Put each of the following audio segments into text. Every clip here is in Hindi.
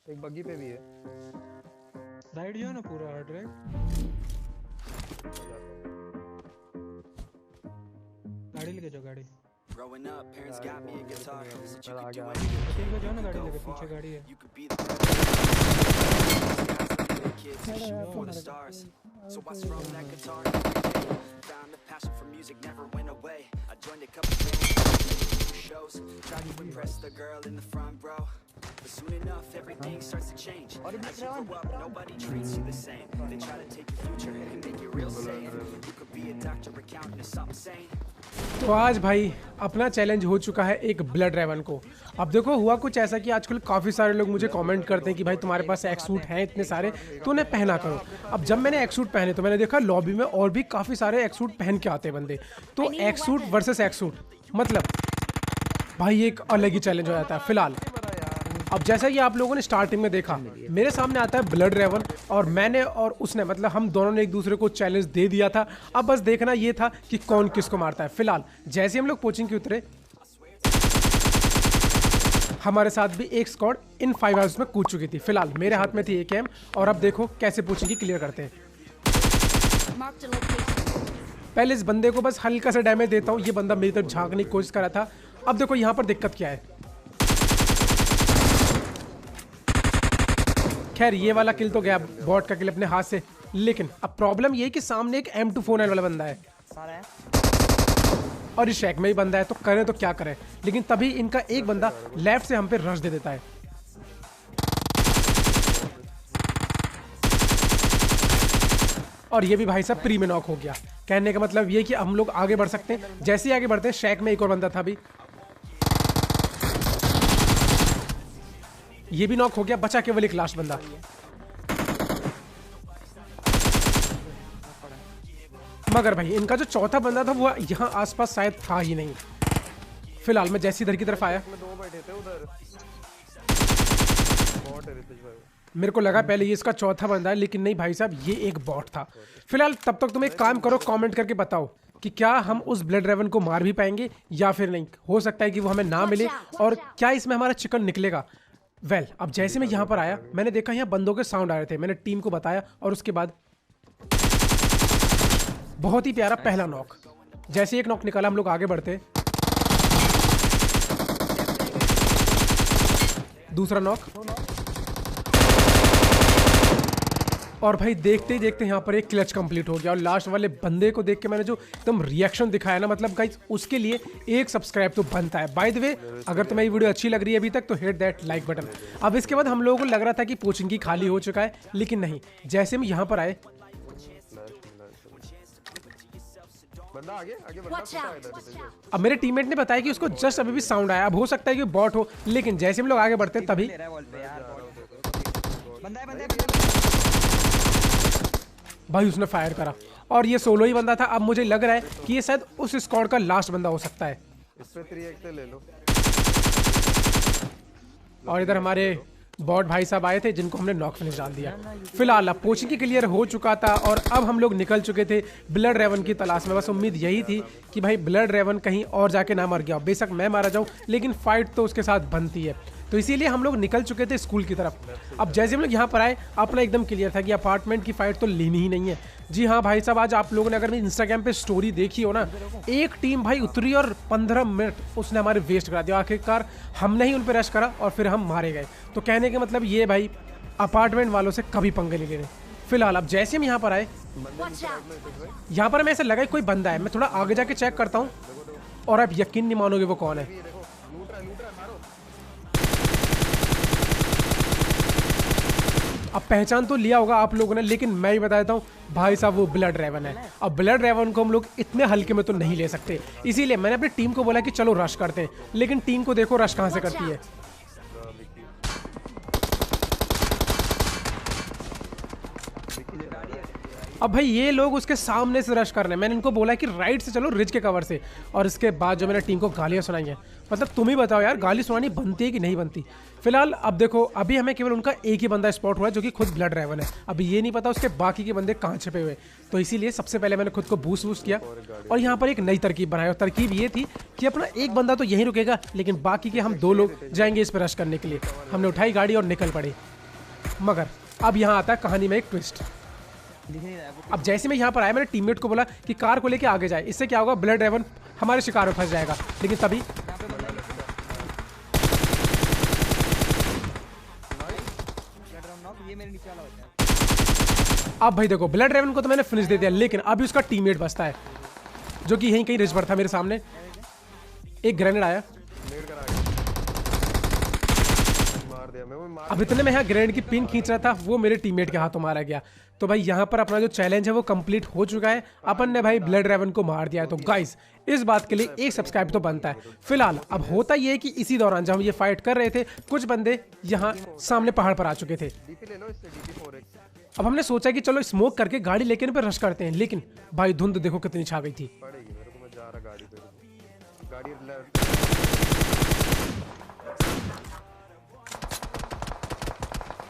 एक बग्गी पे भी है। राइड जो है ना पूरा हार्ड राइड। गाड़ी लेके जाओ गाड़ी। Growing up, parents got me a guitar so you could do आगे anything ठीक है, जाओ ना and गाड़ी go लेके, far. पीछे गाड़ी है। You could be the guys like the kids who shoot for the stars. So I strummed that guitar every day. Found the passion for music never went away. I joined a couple bands, shows, tried to impress the girl in the front row. But soon enough, everything starts to change. As you grow up, nobody treats you the same. They try to take your future and make it real safe. You could be a doctor, accountant, or something sane. तो आज भाई अपना चैलेंज हो चुका है एक ब्लड रेवन को। अब देखो हुआ कुछ ऐसा कि आजकल काफ़ी सारे लोग मुझे कमेंट करते हैं कि भाई तुम्हारे पास एक्स सूट हैं इतने सारे तो उन्हें पहना करो। अब जब मैंने एक्स सूट पहने तो मैंने देखा लॉबी में और भी काफ़ी सारे एक्स सूट पहन के आते हैं बंदे। तो x suit versus x suit मतलब भाई एक अलग ही चैलेंज हो जाता है फिलहाल। अब जैसा कि आप लोगों ने स्टार्टिंग में देखा मेरे सामने आता है ब्लड रेवन और मैंने और उसने मतलब हम दोनों ने एक दूसरे को चैलेंज दे दिया था। अब बस देखना ये था कि कौन किसको मारता है। फिलहाल जैसे हम लोग कोचिंग के उतरे हमारे साथ भी एक स्क्वाड इन 5 आवर्स में कूद चुकी थी। फिलहाल मेरे हाथ में थी AK और अब देखो कैसे कोचिंग की क्लियर करते हैं। पहले इस बंदे को बस हल्का सा डैमेज देता हूँ। ये बंदा मेरी तरफ झांकने की कोशिश कर रहा था। अब देखो यहाँ पर दिक्कत क्या है। खैर ये वाला किल तो गया बॉट का किल अपने हाथ से। लेकिन अब प्रॉब्लम ये है कि सामने एक M249 वाला बंदा है और इस शैक में ही बंदा है। तो करें तो क्या करें। लेकिन तभी इनका एक बंदा लेफ्ट से हम पे रश दे देता है। और ये भी भाई साहब प्री में नॉक हो गया। कहने का मतलब ये कि हम लोग आगे बढ़ सकते हैं। जैसे ही आगे बढ़ते हैं शैक में एक और बंदा था अभी, ये भी नॉक हो गया। बचा केवल एक लास्ट बंदा। मगर भाई इनका जो चौथा बंदा था वो यहाँ आसपास शायद था ही नहीं। फिलहाल मैं जैसे इधर की तरफ आया दो बैठे थे उधर। बॉट है रितेश भाई। मेरे को लगा पहले ये इसका चौथा बंदा है लेकिन नहीं भाई साहब ये एक बॉट था। फिलहाल तब तक तुम एक काम करो, कमेंट करके बताओ कि क्या हम उस ब्लड रेवन को मार भी पाएंगे या फिर नहीं। हो सकता है कि वो हमें ना मिले और क्या इसमें हमारा चिकन निकलेगा। अब जैसे मैं यहाँ पर आया मैंने देखा यहाँ बंदों के साउंड आ रहे थे। मैंने टीम को बताया और उसके बाद बहुत ही प्यारा पहला नॉक। जैसे एक नॉक निकाला हम लोग आगे बढ़ते। दूसरा नॉक और भाई देखते ही देखते यहाँ पर एक क्लच कंप्लीट हो गया। और लास्ट वाले बंदे को देख के मैंने जो एकदम रिएक्शन दिखाया ना मतलब गाइस उसके लिए एक सब्सक्राइब तो बनता है। बाय द वे अगर तुम्हें ये वीडियो अच्छी लग रही है अभी तक तो हिट दैट लाइक बटन। अब इसके बाद हम लोगों को लग रहा था कि कोचिंग की खाली हो चुका है लेकिन नहीं। जैसे हम यहाँ पर आए बंदा आगे आगे बंदा पीछे है इधर रितेश भाई। अब मेरे टीममेट ने बताया कि उसको जस्ट अभी भी साउंड आया। अब हो सकता है कि बॉट हो लेकिन जैसे हम लोग आगे बढ़ते तभी भाई उसने फायर करा और ये सोलो ही बंदा था। अब मुझे लग रहा है कि ये शायद उस स्क्वाड का लास्ट बंदा हो सकता है। इस पे 3x ले लो। और इधर हमारे बॉट भाई साहब आए थे जिनको हमने नॉक फिनिश डाल दिया। फिलहाल अब कोचिंग की क्लियर हो चुका था और अब हम लोग निकल चुके थे ब्लड रेवन की तलाश में। बस उम्मीद यही थी कि भाई ब्लड रेवन कहीं और जाके ना मर गया। बेशक मैं मारा जाऊं लेकिन फाइट तो उसके साथ बनती है। तो इसीलिए हम लोग निकल चुके थे स्कूल की तरफ। अब जैसे हम लोग यहाँ पर आए अपना एकदम क्लियर था कि अपार्टमेंट की फाइट तो लेनी ही नहीं है। जी हाँ भाई साहब आज आप लोगों ने अगर मेरी इंस्टाग्राम पे स्टोरी देखी हो ना एक टीम भाई उतरी और 15 मिनट उसने हमारे वेस्ट करा दिया। आखिरकार हमने ही उन पर रश करा और फिर हम मारे गए। तो कहने का मतलब ये भाई अपार्टमेंट वालों से कभी पंगे नहीं लेने। फिलहाल अब जैसे हम यहाँ पर आए यहाँ पर हमें ऐसा लगा कोई बंदा है। मैं थोड़ा आगे जाके चेक करता हूँ और आप यकीन नहीं मानोगे वो कौन है। अब पहचान तो लिया होगा आप लोगों ने लेकिन मैं ही बता देता हूँ भाई साहब वो ब्लड रेवन है। अब ब्लड रेवन को हम लोग इतने हल्के में तो नहीं ले सकते। इसीलिए मैंने अपनी टीम को बोला कि चलो रश करते हैं। लेकिन टीम को देखो रश कहाँ से करती है। अब भाई ये लोग उसके सामने से रश कर रहे हैं। मैंने इनको बोला कि राइट से चलो रिज के कवर से। और इसके बाद जो मैंने टीम को गालियाँ सुनाई हैं मतलब तुम ही बताओ यार गाली सुनानी बनती है कि नहीं बनती। फिलहाल अब देखो अभी हमें केवल उनका एक ही बंदा स्पॉट हुआ है जो कि खुद ब्लड रेवन है। अभी ये नहीं पता उसके बाकी के बंदे कहाँ छिपे हुए। तो इसीलिए सबसे पहले मैंने खुद को बूस्ट किया और यहाँ पर एक नई तरकीब बनाई। और तरकीब ये थी कि अपना एक बंदा तो यहीं रुकेगा लेकिन बाकी के हम 2 लोग जाएंगे इस पर रश करने के लिए। हमने उठाई गाड़ी और निकल पड़े। मगर अब यहाँ आता है कहानी में एक ट्विस्ट। अब जैसे मैं यहाँ पर आया मैंने टीममेट को बोला कि कार को लेके आगे जाए, इससे क्या होगा ब्लड रेवन हमारे शिकार में फंस जाएगा। लेकिन तभी अब भाई देखो ब्लड रेवन को तो मैंने फिनिश दे दिया, लेकिन अभी उसका टीममेट बचता है जो कि यहीं कहीं रिज पर था मेरे सामने। एक ग्रेनेड आया, अब इतने में यहाँ ग्रेनेड की पिन खींच रहा था, वो मेरे टीममेट के हाथों मारा गया। तो भाई यहाँ पर अपना जो चैलेंज है वो कंप्लीट हो चुका है, अपन ने भाई ब्लड रेवन को मार दिया है। तो गाइस इस बात के लिए एक सब्सक्राइब तो बनता है। फिलहाल अब होता ये है कि इसी दौरान जब हम ये फाइट कर रहे थे कुछ बंदे यहाँ सामने पहाड़ पर आ चुके थे। अब हमने सोचा कि चलो स्मोक करके गाड़ी लेके इन पर रश करते हैं, लेकिन भाई धुंध देखो कितनी छा गई थी।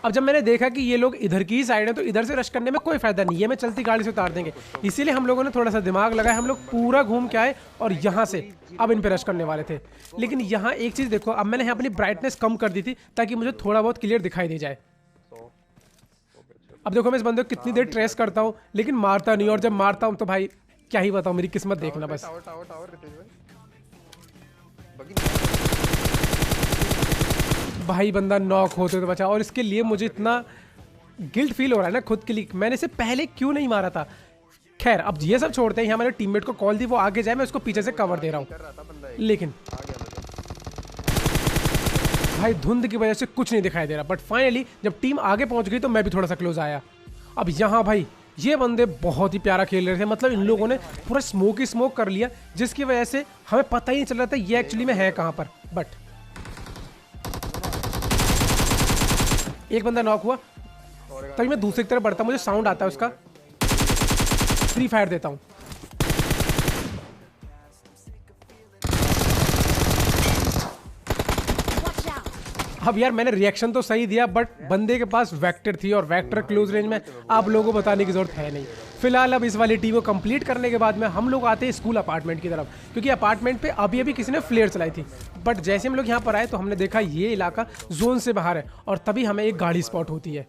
अब जब मैंने देखा कि ये लोग इधर की ही साइड है तो इधर से रश करने में कोई फायदा नहीं है, मैं चलती गाड़ी से उतार देंगे। इसीलिए हम लोगों ने थोड़ा सा दिमाग लगाया, हम लोग पूरा घूम के आए और यहाँ से अब इन पे रश करने वाले थे। लेकिन यहाँ एक चीज देखो, अब मैंने यहाँ अपनी ब्राइटनेस कम कर दी थी ताकि मुझे थोड़ा बहुत क्लियर दिखाई दे जाए। अब देखो मैं इस बंदे को कितनी देर ट्रेस करता हूँ लेकिन मारता नहीं, और जब मारता हूँ तो भाई क्या ही बताऊँ, मेरी किस्मत देखना बस। भाई बंदा नॉक होते तो बचा, और इसके लिए मुझे इतना गिल्ट फील हो रहा है ना खुद के लिए, मैंने इसे पहले क्यों नहीं मारा था। खैर अब ये सब छोड़ते हैं, यहाँ मैंने टीममेट को कॉल दी वो आगे जाए, मैं उसको पीछे से कवर दे रहा हूँ। लेकिन भाई धुंध की वजह से कुछ नहीं दिखाई दे रहा। बट फाइनली जब टीम आगे पहुंच गई तो मैं भी थोड़ा सा क्लोज आया। अब यहाँ भाई ये बंदे बहुत ही प्यारा खेल रहे थे, मतलब इन लोगों ने पूरा स्मोक ही स्मोक कर लिया जिसकी वजह से हमें पता ही नहीं चल रहा था ये एक्चुअली में है कहाँ पर। बट एक बंदा नॉक हुआ, तभी मैं दूसरी तरफ बढ़ता, मुझे साउंड आता है उसका, फ्री फायर देता हूँ। अब यार मैंने रिएक्शन तो सही दिया बट बंदे के पास वेक्टर थी और वेक्टर क्लोज रेंज में आप लोगों को बताने की जरूरत है नहीं। फिलहाल अब इस वाली टीम को कंप्लीट करने के बाद में हम लोग आते हैं स्कूल अपार्टमेंट की तरफ, क्योंकि अपार्टमेंट पे अभी अभी किसी ने फ्लेयर चलाई थी। बट जैसे हम लोग यहाँ पर आए तो हमने देखा ये इलाका जोन से बाहर है और तभी हमें एक गाड़ी स्पॉट होती है।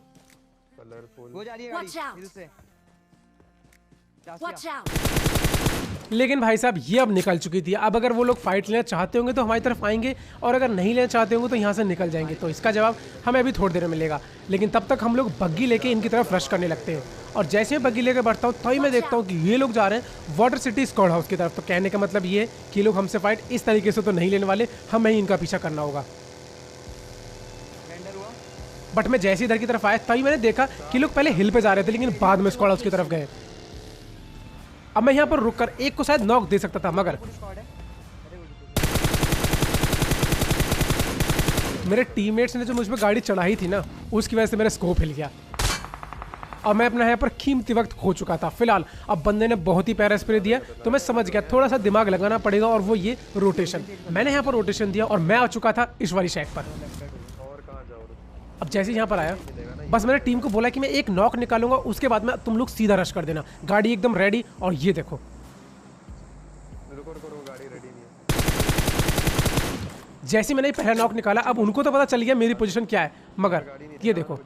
लेकिन भाई साहब ये अब निकल चुकी थी। अब अगर वो लोग फाइट लेना चाहते होंगे तो हमारी तरफ आएंगे और अगर नहीं लेना चाहते होंगे तो यहाँ से निकल जाएंगे। तो इसका जवाब हमें अभी थोड़ी देर में मिलेगा। लेकिन तब तक हम लोग बग्गी लेके इनकी तरफ रश करने लगते हैं और जैसे मैं बग्गी लेकर बढ़ता हूँ तभी मैं देखता हूँ कि ये लोग जा रहे हैं वाटर सिटी स्क्वाड हाउस की तरफ। तो कहने का मतलब ये है कि लोग हमसे फाइट इस तरीके से तो नहीं लेने वाले, हमें ही इनका पीछा करना होगा। बट मैं जैसे इधर की तरफ आया तभी मैंने देखा कि लोग पहले हिल पे जा रहे थे लेकिन बाद में स्क्वाड हाउस की तरफ गए। अब मैं यहाँ पर रुककर एक को शायद नॉक दे सकता था मगर मेरे टीममेट्स ने जो मुझ पर गाड़ी चढ़ाई थी ना उसकी वजह से मेरा स्कोप हिल गया और मैं अपना यहाँ पर कीमती वक्त खो चुका था। फिलहाल अब बंदे ने बहुत ही प्यारा स्प्रे दिया तो मैं समझ गया थोड़ा सा दिमाग लगाना पड़ेगा और वो ये रोटेशन। मैंने यहाँ पर रोटेशन दिया और मैं आ चुका था इस वाली शैक पर। अब जैसे यहाँ पर आया बस मैंने टीम को बोला कि मैं एक नॉक निकालूंगा उसके बाद में तुम लोग सीधा रश कर देना। गाड़ी एकदम रेडी और ये देखो जैसे मैंने पहला नॉक निकाला अब उनको तो पता चल गया मेरी पोजीशन क्या है, मगर ये देखो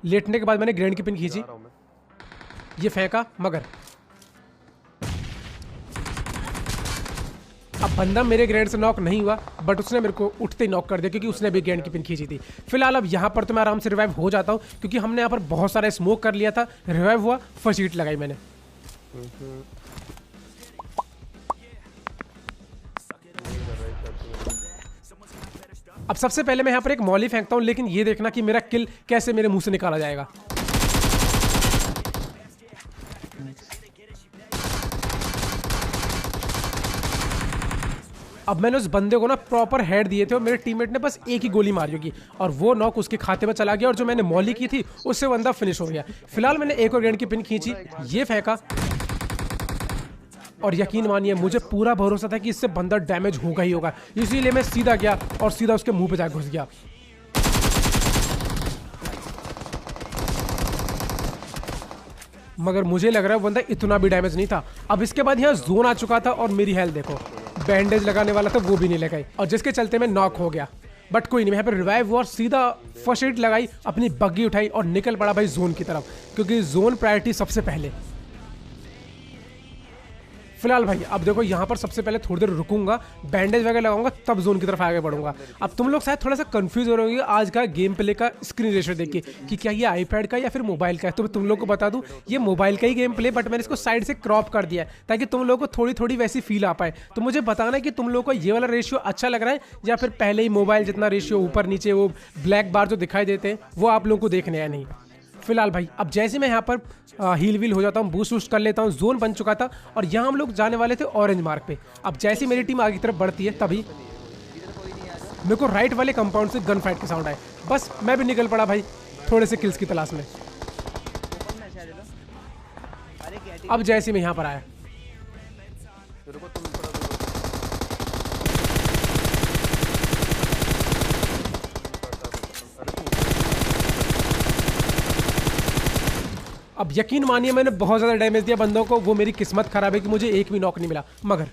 लेटने के बाद मैंने ग्रेनेड की पिन खींची, ये फेंका, मगर अब बंदा मेरे ग्रेनेड से नॉक नहीं हुआ बट उसने मेरे को उठते ही नॉक कर दिया क्योंकि उसने भी ग्रेनेड की पिन खींची थी। फिलहाल अब यहाँ पर तो मैं आराम से रिवाइव हो जाता हूँ क्योंकि हमने यहाँ पर बहुत सारा स्मोक कर लिया था। रिवाइव हुआ, फर्स्ट हिट लगाई मैंने। अब सबसे पहले मैं यहाँ पर एक मॉली फेंकता हूँ लेकिन ये देखना कि मेरा किल कैसे मेरे मुंह से निकाला जाएगा। अब मैंने उस बंदे को ना प्रॉपर हेड दिए थे और मेरे टीममेट ने बस एक ही गोली मारी होगी और वो नॉक उसके खाते में चला गया और जो मैंने मॉली की थी उससे बंदा फिनिश हो गया। फिलहाल मैंने एक और ग्रेनेड की पिन खींची, ये फेंका और यकीन मानिए मुझे पूरा भरोसा था कि इससे बंदा डैमेज होगा ही होगा, इसीलिए मैं सीधा गया और सीधा उसके मुंह पे जाकर घुस गया। मगर मुझे लग रहा है बंदा इतना भी डैमेज नहीं था। अब इसके बाद यहाँ जोन आ चुका था और मेरी हेल्थ देखो, बैंडेज लगाने वाला था वो भी नहीं लगाई और जिसके चलते मैं नॉक हो गया। बट कोई नहीं, मैं यहाँ पर रिवाइव हुआ और सीधा फर्स्ट एड लगाई, अपनी बग्गी उठाई और निकल पड़ा भाई जोन की तरफ, क्योंकि जोन प्रायोरिटी सबसे पहले। फिलहाल भाई अब देखो यहाँ पर सबसे पहले थोड़ी देर रुकूंगा, बैंडेज वगैरह लगाऊंगा, तब जोन की तरफ आगे बढ़ूंगा। अब तुम लोग शायद थोड़ा सा कंफ्यूज हो रहे होंगे आज का गेम प्ले का स्क्रीन रेशो देख के कि क्या ये आईपैड का या फिर मोबाइल का है। तो मैं तुम लोग को बता दूं ये मोबाइल का ही गेम प्ले, बट मैंने इसको साइड से क्रॉप कर दिया है ताकि तुम लोग को थोड़ी थोड़ी वैसी फील आ पाए। तो मुझे बताना है कि तुम लोग को ये वाला रेशियो अच्छा लग रहा है या फिर पहले ही मोबाइल जितना रेशियो ऊपर नीचे वो ब्लैक बार जो दिखाई देते हैं वो आप लोग को देखने हैं नहीं। फिलहाल भाई अब जैसे मैं यहाँ पर हील व्हील हो जाता हूँ, बूस्ट वूस्ट कर लेता हूँ, जोन बन चुका था और यहाँ हम लोग जाने वाले थे ऑरेंज मार्क पे। अब जैसे मेरी टीम आगे की तरफ बढ़ती है तभी मेरे को राइट वाले कंपाउंड से गन फाइट का साउंड आया, बस मैं भी निकल पड़ा भाई थोड़े से किल्स की तलाश में। अब जैसे मैं यहाँ पर आया अब यकीन मानिए मैंने बहुत ज़्यादा डैमेज दिया बंदों को, वो मेरी किस्मत खराब है कि मुझे एक भी नॉक नहीं मिला। मगर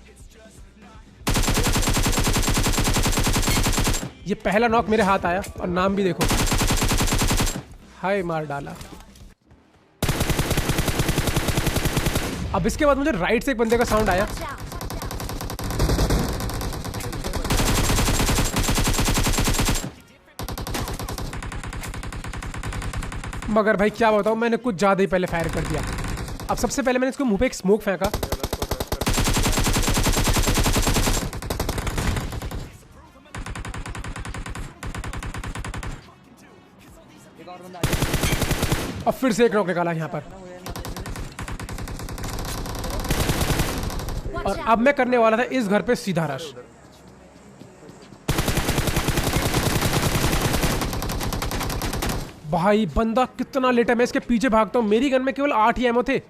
ये पहला नॉक मेरे हाथ आया और नाम भी देखो, हाय मार डाला। अब इसके बाद मुझे राइट से एक बंदे का साउंड आया, मगर भाई क्या बताऊं मैंने कुछ ज़्यादा ही पहले फायर कर दिया। अब सबसे पहले मैंने इसको मुंह पे एक स्मोक फेंका, और फिर से एक नॉक निकाला यहाँ पर। और अब मैं करने वाला था इस घर पे सीधा रश। भाई बंदा कितना लेट है, मैं इसके पीछे भागता हूँ, मेरी गन में केवल 8 ही एमओ थे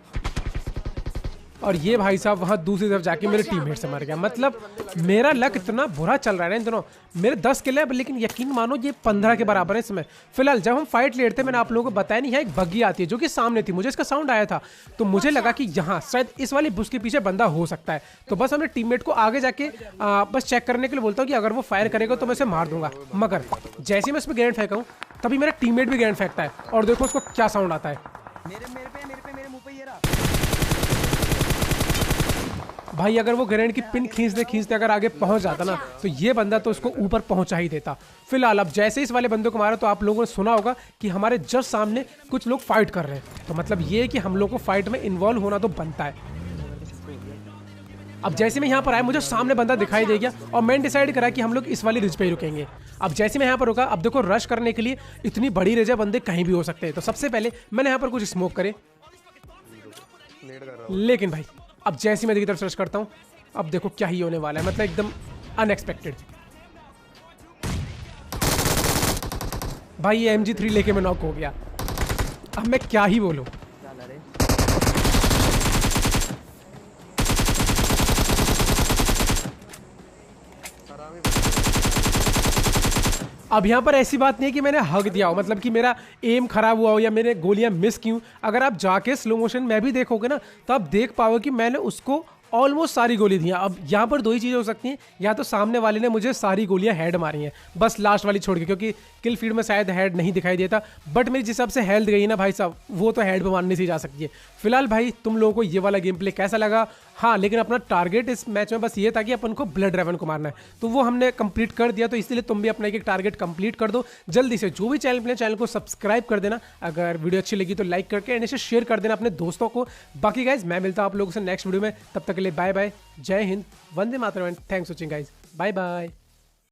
और ये भाई साहब वहाँ दूसरी तरफ जाके मेरे टीममेट से मर गया। मतलब मेरा लक इतना बुरा चल रहा है इन दोनों। मेरे 10 किल है लेकिन यकीन मानो ये 15 के बराबर है इसमें। फिलहाल जब हम फाइट लेते मैंने आप लोगों को बताया नहीं, यहाँ एक बग्गी आती है जो कि सामने थी, मुझे इसका साउंड आया था तो मुझे लगा कि यहाँ शायद इस वाली बुश के पीछे बंदा हो सकता है। तो बस हमने टीममेट को आगे जाके बस चेक करने के लिए बोलता हूँ कि अगर वो फायर करेगा तो मैं उसे मार दूंगा। मगर जैसे ही मैं उसमें ग्रेनेड फेंका हूँ तभी मेरा टीममेट भी ग्रेनेड फेंकता है और देखो उसको क्या साउंड आता है। मेरे मुंह पे ये रहा भाई अगर वो ग्रेनेड की पिन खींचते अगर आगे पहुंच जाता ना तो ये बंदा तो उसको ऊपर पहुंचा ही देता। फिलहाल अब जैसे इस वाले बंदे को मारा तो आप लोगों ने सुना होगा कि हमारे जस्ट सामने कुछ लोग फाइट कर रहे हैं, तो मतलब ये है कि हम लोग को फाइट में इन्वॉल्व होना तो बनता है। अब जैसे मैं यहाँ पर आया मुझे सामने बंदा दिखाई दे गया और मैंने डिसाइड करा कि हम लोग इस वाली रिज पे ही रुकेंगे। अब जैसे मैं यहाँ पर रुका, अब देखो रश करने के लिए इतनी बड़ी रिज है, बंदे कहीं भी हो सकते हैं। तो सबसे पहले मैंने यहाँ पर कुछ स्मोक करे, लेकिन भाई अब जैसे मैं देखी तरफ सर्च करता हूँ अब देखो क्या ही होने वाला है, मतलब एकदम अनएक्सपेक्टेड। भाई ये MG3 लेके मैं नॉक हो गया, अब मैं क्या ही बोलूं। अब यहाँ पर ऐसी बात नहीं है कि मैंने हक दिया हो, मतलब कि मेरा एम खराब हुआ हो या मैंने गोलियां मिस की हूं। अगर आप जाके स्लो मोशन में भी देखोगे ना तो आप देख पाओगे कि मैंने उसको ऑलमोस्ट सारी गोली दी हैं। अब यहाँ पर दो ही चीज़ें हो सकती हैं, या तो सामने वाले ने मुझे सारी गोलियां हेड मारी हैं बस लास्ट वाली छोड़ के, क्योंकि किल फीड में शायद हेड नहीं दिखाई देता, बट मेरी जिस हिसाब से हेल्थ गई ना भाई साहब वो तो हेड पे मारने से जा सकती है। फिलहाल भाई तुम लोगों को ये वाला गेम प्ले कैसा लगा? हाँ, लेकिन अपना टारगेट इस मैच में बस ये था कि अपन को ब्लड रेवन को मारना है, तो वो हमने कंप्लीट कर दिया। तो इसलिए तुम भी अपना एक टारगेट कंप्लीट कर दो जल्दी से। जो भी चैनल को सब्सक्राइब कर देना, अगर वीडियो अच्छी लगी तो लाइक करके एंड इसे शेयर कर देना अपने दोस्तों को। बाकी गाइज मैं मिलता हूँ आप लोगों से नेक्स्ट वीडियो में, तब तक के लिए बाय बाय, जय हिंद, वंदे मातरम, thanks watching guys, bye bye.